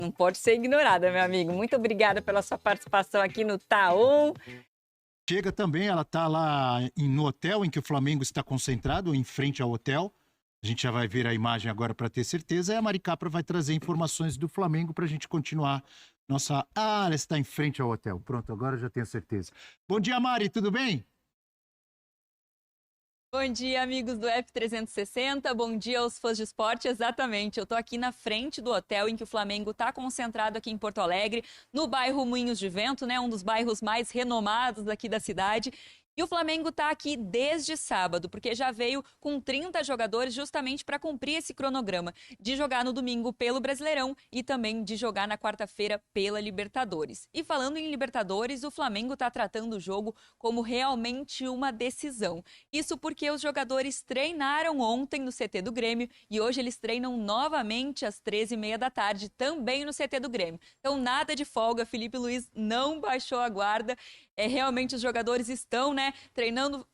Não pode ser ignorada, meu amigo. Muito obrigada pela sua participação aqui no Tá On. Chega também, ela está lá no hotel em que o Flamengo está concentrado, em frente ao hotel. A gente já vai ver a imagem agora para ter certeza. E a Mari Capra vai trazer informações do Flamengo para a gente continuar nossa... Ah, ela está em frente ao hotel. Pronto, agora já tenho certeza. Bom dia, Mari, tudo bem? Bom dia, amigos do F360. Bom dia aos fãs de esporte. Exatamente, eu estou aqui na frente do hotel em que o Flamengo está concentrado aqui em Porto Alegre, no bairro Moinhos de Vento, né? Um dos bairros mais renomados aqui da cidade. E o Flamengo está aqui desde sábado, porque já veio com 30 jogadores justamente para cumprir esse cronograma de jogar no domingo pelo Brasileirão e também de jogar na quarta-feira pela Libertadores. E falando em Libertadores, o Flamengo está tratando o jogo como realmente uma decisão. Isso porque os jogadores treinaram ontem no CT do Grêmio e hoje eles treinam novamente às 13h30 da tarde, também no CT do Grêmio. Então nada de folga, Felipe Luiz não baixou a guarda. Realmente os jogadores estão, né, treinando,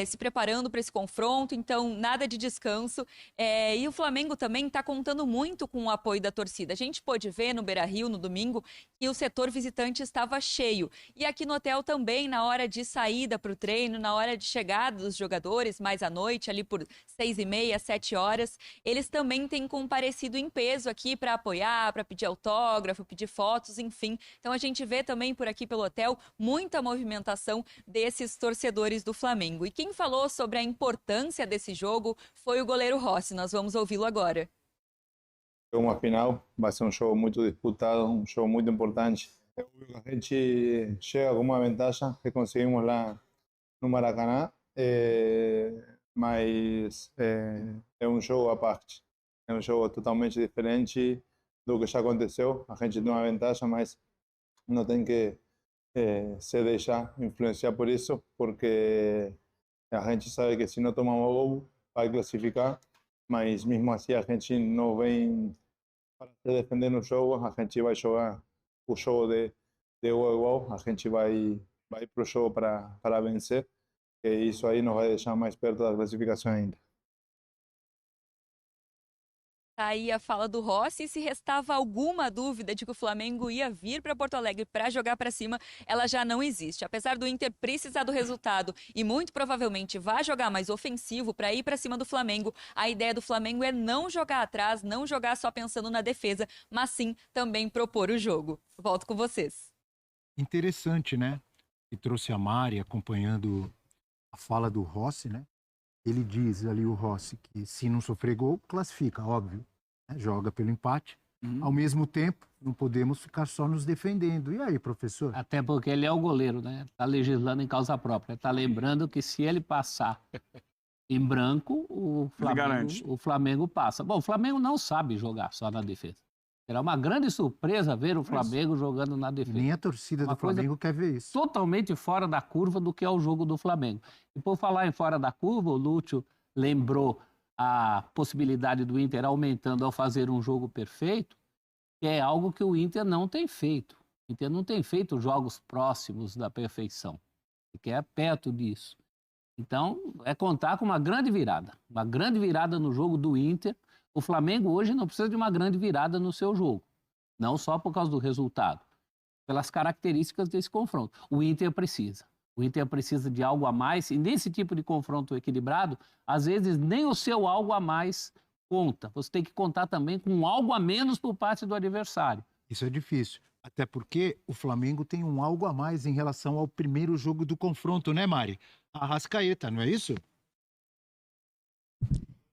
se preparando para esse confronto, então nada de descanso. E o Flamengo também está contando muito com o apoio da torcida. A gente pôde ver no Beira-Rio no domingo que o setor visitante estava cheio. E aqui no hotel também, na hora de saída para o treino, na hora de chegada dos jogadores, mais à noite, ali por 6h30, 7h, eles também têm comparecido em peso aqui para apoiar, para pedir autógrafo, pedir fotos, enfim. Então a gente vê também por aqui pelo hotel muita movimentação desses torcedores do Flamengo. E quem falou sobre a importância desse jogo foi o goleiro Rossi. Nós vamos ouvi-lo agora. É uma final, vai ser um jogo muito disputado, um jogo muito importante. A gente chega com uma vantagem que conseguimos lá no Maracanã, mas é um jogo à parte. É um jogo totalmente diferente do que já aconteceu. A gente tem uma vantagem, mas não tem que se deixar influenciar por isso, porque a gente sabe que se não tomar um gol, vai classificar, mas mesmo assim a gente não vem para se defender no jogo, a gente vai jogar o jogo de igual a igual, a gente vai para o jogo para vencer, e isso aí nos vai deixar mais perto da classificação ainda. Aí a fala do Rossi, e se restava alguma dúvida de que o Flamengo ia vir para Porto Alegre para jogar para cima, ela já não existe. Apesar do Inter precisar do resultado e muito provavelmente vai jogar mais ofensivo para ir para cima do Flamengo, a ideia do Flamengo é não jogar atrás, não jogar só pensando na defesa, mas sim também propor o jogo. Volto com vocês. Interessante, né? E trouxe a Mari acompanhando a fala do Rossi, né? Ele diz ali, o Rossi, que se não sofrer gol, classifica, óbvio. Né? Joga pelo empate. Ao mesmo tempo, não podemos ficar só nos defendendo. E aí, professor? Até porque ele é o goleiro, né? Está legislando em causa própria. Está lembrando que se ele passar em branco, o Flamengo passa. Bom, o Flamengo não sabe jogar só na defesa. Será uma grande surpresa ver o Flamengo jogando na defesa. Nem a torcida do Flamengo quer ver isso. Totalmente fora da curva do que é o jogo do Flamengo. E por falar em fora da curva, o Lúcio lembrou a possibilidade do Inter aumentando ao fazer um jogo perfeito, que é algo que o Inter não tem feito. O Inter não tem feito jogos próximos da perfeição, que é perto disso. Então, é contar com uma grande virada no jogo do Inter. O Flamengo hoje não precisa de uma grande virada no seu jogo, não só por causa do resultado, pelas características desse confronto. O Inter precisa de algo a mais, e nesse tipo de confronto equilibrado, às vezes nem o seu algo a mais conta. Você tem que contar também com algo a menos por parte do adversário. Isso é difícil, até porque o Flamengo tem um algo a mais em relação ao primeiro jogo do confronto, né, Mari? A Arrascaeta, não é isso?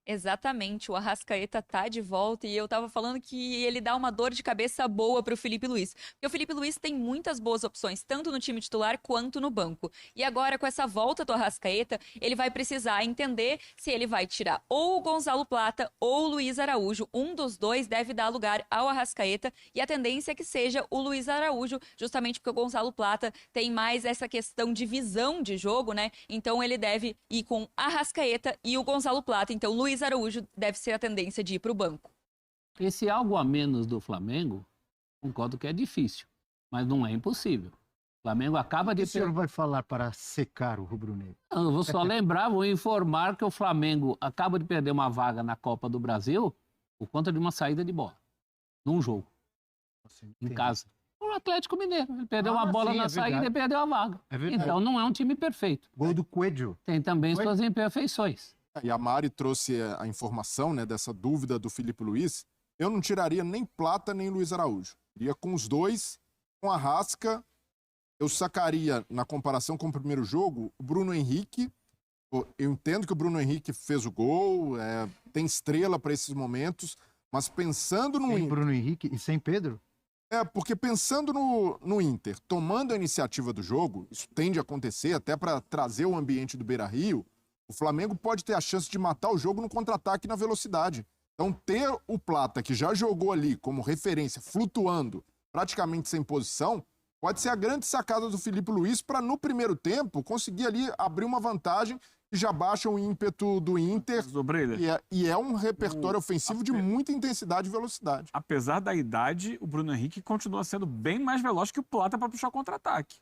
Exatamente, o Arrascaeta tá de volta e eu tava falando que ele dá uma dor de cabeça boa pro Felipe Luiz. Porque o Felipe Luiz tem muitas boas opções, tanto no time titular quanto no banco. E agora, com essa volta do Arrascaeta, ele vai precisar entender se ele vai tirar ou o Gonzalo Plata ou o Luiz Araújo. Um dos dois deve dar lugar ao Arrascaeta e a tendência é que seja o Luiz Araújo, justamente porque o Gonzalo Plata tem mais essa questão de visão de jogo, né? Então ele deve ir com Arrascaeta e o Gonzalo Plata. Então, Luiz Araújo deve ser a tendência de ir para o banco. Esse algo a menos do Flamengo, concordo que é difícil, mas não é impossível. O Flamengo acaba de... O senhor vai falar para secar o rubro-negro? Eu vou só lembrar, vou informar que o Flamengo acaba de perder uma vaga na Copa do Brasil por conta de uma saída de bola, num jogo. Assim, em entendi. casa. O Atlético Mineiro. Ele perdeu uma bola sim, na é saída verdade. e perdeu a vaga. É verdade. Então não é um time perfeito. Gol do Coelho. Tem também Foi? suas imperfeições. E a Mari trouxe a informação, né, dessa dúvida do Felipe Luiz. Eu não tiraria nem Plata nem Luiz Araújo. Iria com os dois, com a Rasca. Eu sacaria, na comparação com o primeiro jogo, o Bruno Henrique. Eu entendo que o Bruno Henrique fez o gol, tem estrela para esses momentos, mas pensando no Sem Inter. Bruno Henrique e sem Pedro? Porque pensando no Inter, tomando a iniciativa do jogo, isso tende a acontecer até para trazer o ambiente do Beira-Rio, o Flamengo pode ter a chance de matar o jogo no contra-ataque na velocidade. Então, ter o Plata, que já jogou ali como referência, flutuando, praticamente sem posição, pode ser a grande sacada do Felipe Luiz para, no primeiro tempo, conseguir ali abrir uma vantagem e já baixa o ímpeto do Inter. E é um repertório ofensivo de muita intensidade e velocidade. Apesar da idade, o Bruno Henrique continua sendo bem mais veloz que o Plata para puxar contra-ataque.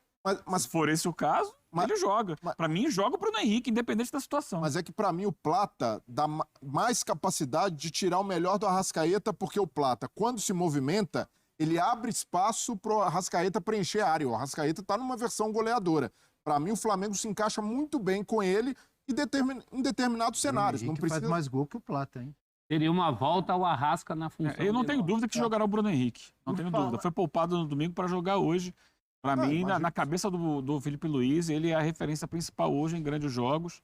Mas se for esse o caso, ele joga. Para mim, joga o Bruno Henrique, independente da situação. Mas é que, para mim, o Plata dá mais capacidade de tirar o melhor do Arrascaeta, porque o Plata, quando se movimenta, ele abre espaço para o Arrascaeta preencher a área. O Arrascaeta está numa versão goleadora. Para mim, o Flamengo se encaixa muito bem com ele em determinados cenários. Não precisa... faz mais gol que o Plata, hein? Teria uma volta ao Arrasca na função. Eu não tenho dúvida que jogará o Bruno Henrique. Não tenho dúvida. Foi poupado no domingo para jogar hoje. Para mim, na cabeça do Felipe Luiz, ele é a referência principal hoje em grandes jogos,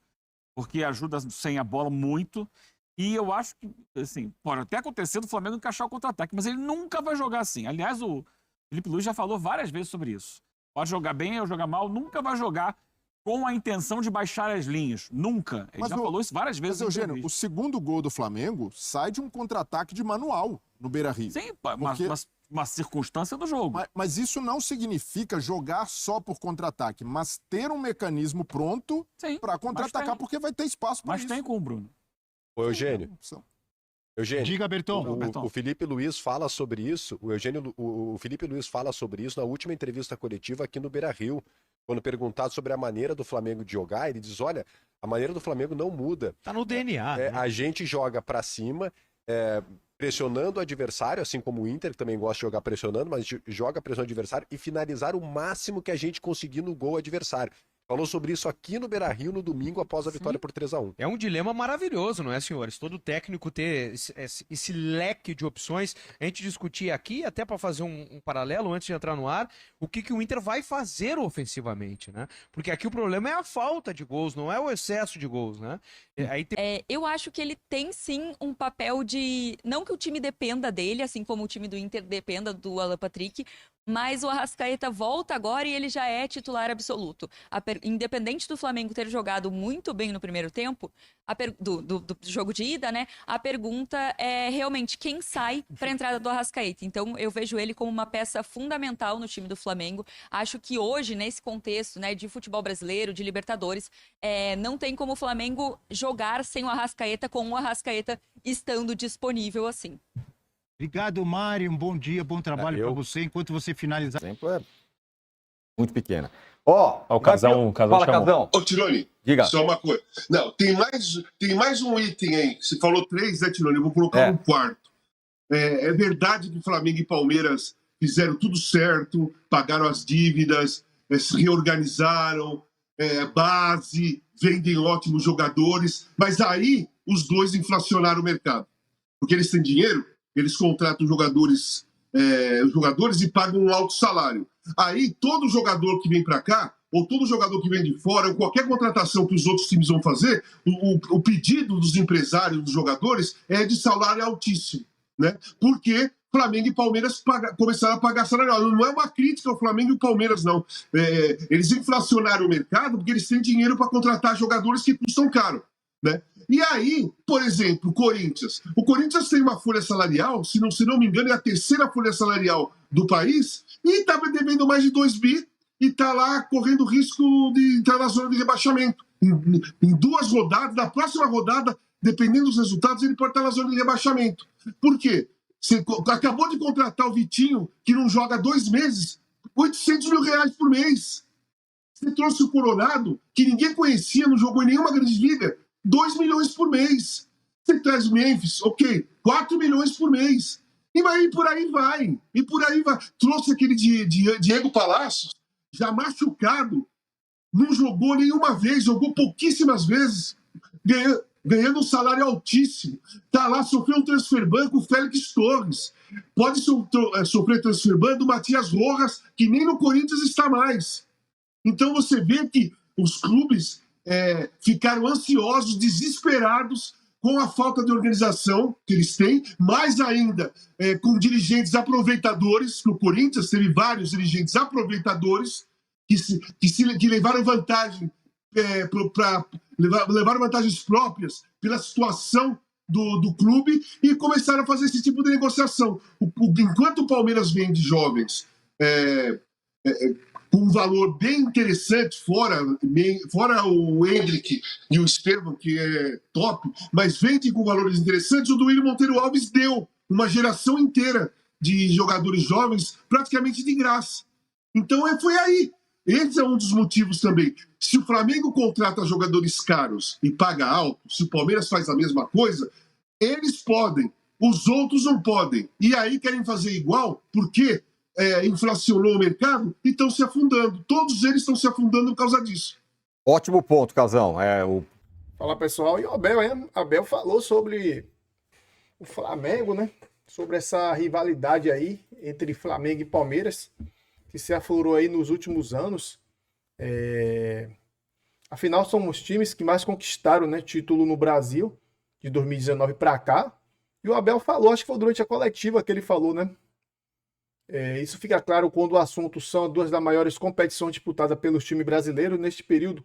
porque ajuda sem a bola muito. E eu acho que, assim, pode até acontecer do Flamengo encaixar o contra-ataque, mas ele nunca vai jogar assim. Aliás, o Felipe Luiz já falou várias vezes sobre isso. Pode jogar bem ou jogar mal, nunca vai jogar com a intenção de baixar as linhas. Nunca. Ele já falou isso várias vezes. Mas, Eugênio, o segundo gol do Flamengo sai de um contra-ataque de manual no Beira-Rio. Sim, uma circunstância do jogo. Mas isso não significa jogar só por contra-ataque, mas ter um mecanismo pronto para contra-atacar, porque vai ter espaço para isso. Mas tem com o Bruno. Ô, Eugênio. Diga, Berton. O Felipe Luiz fala sobre isso. O Felipe Luiz fala sobre isso na última entrevista coletiva aqui no Beira-Rio. Quando perguntado sobre a maneira do Flamengo de jogar, ele diz: olha, a maneira do Flamengo não muda. Tá no DNA. Né? A gente joga para cima, pressionando o adversário, assim como o Inter, que também gosta de jogar pressionando, mas a gente joga pressionando o adversário e finalizar o máximo que a gente conseguir no gol adversário. Falou sobre isso aqui no Beira-Rio no domingo após a vitória por 3-1. É um dilema maravilhoso, não é, senhores? Todo técnico ter esse leque de opções. A gente discutia aqui, até para fazer um paralelo antes de entrar no ar, o que o Inter vai fazer ofensivamente, né? Porque aqui o problema é a falta de gols, não é o excesso de gols, né? Eu acho que ele tem sim um papel de... Não que o time dependa dele, assim como o time do Inter dependa do Alan Patrick, mas o Arrascaeta volta agora e ele já é titular absoluto. Independente do Flamengo ter jogado muito bem no primeiro tempo, do jogo de ida, né? A pergunta é realmente quem sai para a entrada do Arrascaeta. Então, eu vejo ele como uma peça fundamental no time do Flamengo. Acho que hoje, nesse contexto, né, de futebol brasileiro, de Libertadores, não tem como o Flamengo jogar sem o Arrascaeta, com o Arrascaeta estando disponível assim. Obrigado, Mari. Um bom dia, bom trabalho para você. Enquanto você finalizar... O exemplo é muito pequena. O Casão fala, Casão. Ô, Tironi, diga. Só uma coisa. Não, tem mais um item aí. Você falou 3, né, Tironi? Eu vou colocar um quarto. É verdade que Flamengo e Palmeiras fizeram tudo certo, pagaram as dívidas, se reorganizaram, base, vendem ótimos jogadores, mas aí os dois inflacionaram o mercado. Porque eles têm dinheiro, eles contratam jogadores e pagam um alto salário. Aí, todo jogador que vem para cá, ou todo jogador que vem de fora, ou qualquer contratação que os outros times vão fazer, o pedido dos empresários, dos jogadores, é de salário altíssimo, né? Porque Flamengo e Palmeiras começaram a pagar salário alto. Não é uma crítica ao Flamengo e ao Palmeiras, não. Eles inflacionaram o mercado porque eles têm dinheiro para contratar jogadores que custam caro, né? E aí, por exemplo, o Corinthians tem uma folha salarial, se não me engano, é a terceira folha salarial do país, e está devendo mais de 2 bi, e está lá correndo risco de entrar na zona de rebaixamento. Em 2 rodadas, na próxima rodada, dependendo dos resultados, ele pode estar na zona de rebaixamento. Por quê? Você acabou de contratar o Vitinho, que não joga há 2 meses, R$800 mil por mês. Você trouxe o Coronado, que ninguém conhecia, não jogou em nenhuma grande liga, 2 milhões por mês. Você traz o Memphis, ok, 4 milhões por mês. E por aí vai. E por aí vai. Trouxe aquele Diego Palacios, já machucado, não jogou nenhuma vez, jogou pouquíssimas vezes, ganhando um salário altíssimo. Tá lá, sofreu um transfer ban com o Félix Torres. Pode sofrer transfer ban do Matias Rojas, que nem no Corinthians está mais. Então você vê que os clubes ficaram ansiosos, desesperados com a falta de organização que eles têm, mais ainda com dirigentes aproveitadores, que o Corinthians teve vários dirigentes aproveitadores que levaram vantagem levaram vantagens próprias pela situação do clube e começaram a fazer esse tipo de negociação. Enquanto o Palmeiras vende jovens com um valor bem interessante, fora o Hendrick e o Estevam, que é top, mas vende com valores interessantes, o Duílio Monteiro Alves deu uma geração inteira de jogadores jovens praticamente de graça. Então foi aí. Esse é um dos motivos também. Se o Flamengo contrata jogadores caros e paga alto, se o Palmeiras faz a mesma coisa, eles podem, os outros não podem. E aí querem fazer igual, porque inflacionou o mercado e estão se afundando. Todos eles estão se afundando por causa disso. Ótimo ponto, Casão. Fala, pessoal. E o Abel falou sobre o Flamengo, né? Sobre essa rivalidade aí entre Flamengo e Palmeiras, que se aflorou aí nos últimos anos. Afinal, são os times que mais conquistaram, né, título no Brasil, de 2019 para cá. E o Abel falou, acho que foi durante a coletiva que ele falou, né? Isso fica claro quando o assunto são duas das maiores competições disputadas pelos times brasileiros. Neste período,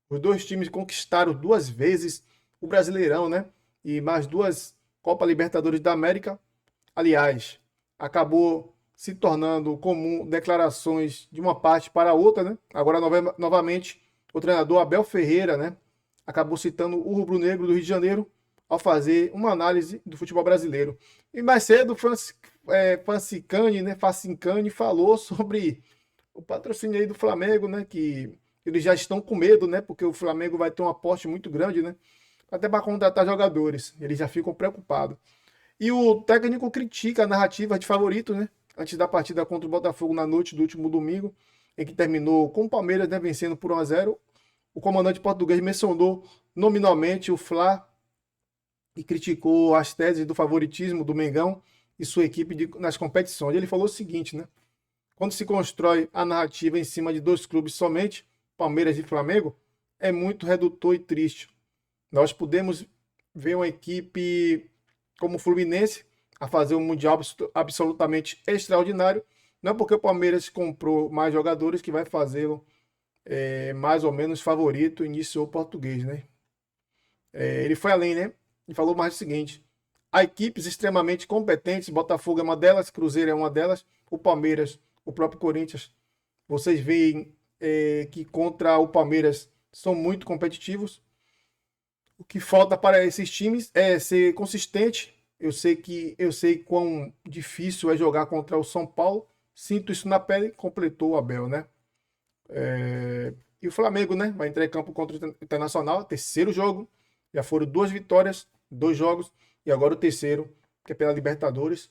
os dois times conquistaram 2 vezes o Brasileirão, né? E mais 2 Copa Libertadores da América. Aliás, acabou se tornando comum declarações de uma parte para a outra, né? Agora, novamente, o treinador Abel Ferreira, né, acabou citando o rubro-negro do Rio de Janeiro ao fazer uma análise do futebol brasileiro. E mais cedo, Facincani falou sobre o patrocínio aí do Flamengo, né, que eles já estão com medo, né, porque o Flamengo vai ter um aporte muito grande, né, até para contratar jogadores. Eles já ficam preocupados. E o técnico critica a narrativa de favorito, né, antes da partida contra o Botafogo na noite do último domingo, em que terminou com o Palmeiras, né, vencendo por 1-0. O comandante português mencionou nominalmente o Fla e criticou as teses do favoritismo do Mengão e sua equipe nas competições. Ele falou o seguinte, né? Quando se constrói a narrativa em cima de 2 clubes somente, Palmeiras e Flamengo, é muito redutor e triste. Nós podemos ver uma equipe como o Fluminense a fazer um Mundial absolutamente extraordinário, não porque o Palmeiras comprou mais jogadores que vai fazê-lo mais ou menos favorito, iniciou o português, né? Ele foi além, né? E falou mais o seguinte: há equipes extremamente competentes, Botafogo é uma delas, Cruzeiro é uma delas, o Palmeiras, o próprio Corinthians. Vocês veem que contra o Palmeiras são muito competitivos. O que falta para esses times é ser consistente. Eu sei quão difícil é jogar contra o São Paulo. Sinto isso na pele, completou o Abel, né? E o Flamengo, né? Vai entrar em campo contra o Internacional, 3º jogo. Já foram 2 vitórias, 2 jogos. E agora o 3º, que é pela Libertadores,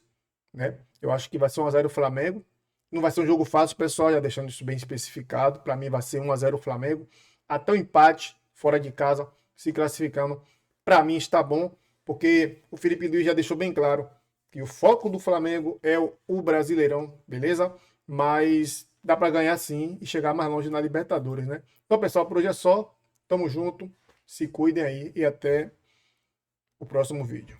né? Eu acho que vai ser 1-0 o Flamengo. Não vai ser um jogo fácil, pessoal, já deixando isso bem especificado. Para mim vai ser 1-0 o Flamengo. Até o empate, fora de casa, se classificando. Para mim está bom, porque o Felipe Luiz já deixou bem claro que o foco do Flamengo é o Brasileirão, beleza? Mas dá para ganhar sim e chegar mais longe na Libertadores, né? Então, pessoal, por hoje é só. Tamo junto, se cuidem aí e até o próximo vídeo.